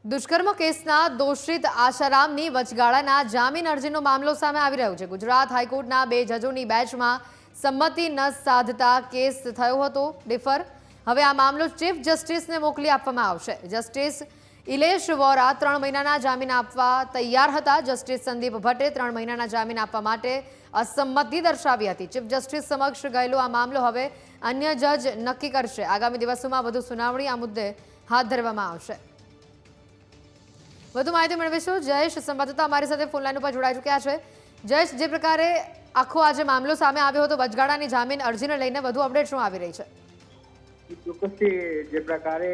દુષ્કર્મ કેસના દોષિત આશારામની વચગાળાના જામીન અરજીનો મામલો સામે આવી રહ્યો છે। ગુજરાત હાઈકોર્ટના 2 જજોની બેન્ચમાં સંમતિ ન સાધતા કેસ થયો હતો ડિફર। હવે આ મામલો ચીફ જસ્ટિસને મોકલી આપવામાં આવશે। જસ્ટિસ ઇલેશ વોરા 3 મહિનાના જામીન આપવા તૈયાર હતા। જસ્ટિસ સંદીપ ભટ્ટે 3 મહિનાના જામીન આપવા માટે અસંમતિ દર્શાવી હતી। ચીફ જસ્ટિસ સમક્ષ ગયેલો આ મામલો હવે અન્ય જજ નક્કી કરશે। આગામી દિવસોમાં વધુ સુનાવણી આ મુદ્દે હાથ ધરવામાં આવશે। વધુ માહિતી મેળવીશું। જયેશ સંવાદદાતા અમારી સાથે ફોનલાઈન ઉપર જોડાઈ ચૂક્યા છે। જયેશ, જે પ્રકારે આખો આજે મામલો સામે આવ્યો હતો વચગાળાની જામીન અરજીને લઈને વધુ અપડેટ શું આવી રહી છે? ચોક્કસથી જે પ્રકારે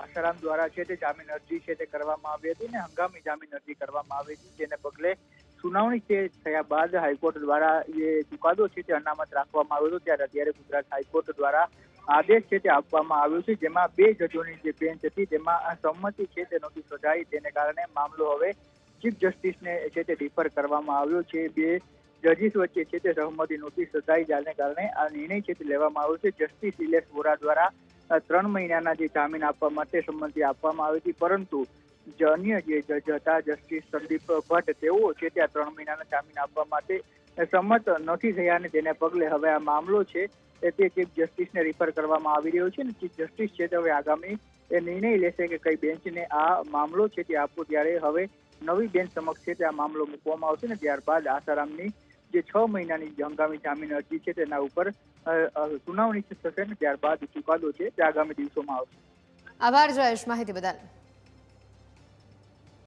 આશારામ દ્વારા છે તે જામીન અરજી છે તે કરવામાં આવી હતી ને હંગામી જામીન અરજી કરવામાં આવી હતી, જેને પગલે સુનાવણી છે થયા બાદ હાઈકોર્ટ દ્વારા જે ચુકાદો છે તે અનામત રાખવામાં આવ્યો હતો। ત્યારે અત્યારે ગુજરાત હાઈકોર્ટ દ્વારા આદેશ છે તે આપવામાં આવ્યો છે, જેમાં 2 જજોની જે બેન્ચ હતી તેમાં સંમતિ છે તે નહોતી સધાઈ। તેને કારણે મામલો હવે ચીફ જસ્ટિસને છે તે ડિફર કરવામાં આવ્યો છે। 2 જજીસ વચ્ચે છે તે સહમતિ નહોતી સધાઈ, જેને કારણે આ નિર્ણય છે તે લેવામાં આવ્યો છે। જસ્ટિસ ઇલેશ વોરા દ્વારા 3 મહિનાના જે જામીન આપવા માટે સંમતિ આપવામાં આવી હતી, પરંતુ અન્ય જે જજ હતા જસ્ટિસ સંદીપ ભટ્ટ, તેઓ છે ત્યાં 3 મહિનાના જામીન આપવા માટે સંમત નથી થયા અને તેને પગલે હવે આ મામલો છે તે ચીફ જસ્ટિસને રિફર કરવામાં આવી રહ્યો છે અને ચીફ જસ્ટિસ છે તે હવે આગામી નિર્ણય લેશે કે કઈ બેન્ચને આ મામલો છે તે આપવો। ત્યારે હવે નવી બેન્ચ સમક્ષ છે તે આ મામલો મૂકવામાં આવશે ને ત્યારબાદ આશારામની જે 6 મહિનાની હંગામી જામીન અરજી છે તેના ઉપર સુનાવણી થશે ને ત્યારબાદ ચુકાદો છે તે આગામી દિવસોમાં આવશે। આભાર જયેશ માહિતી બદલ।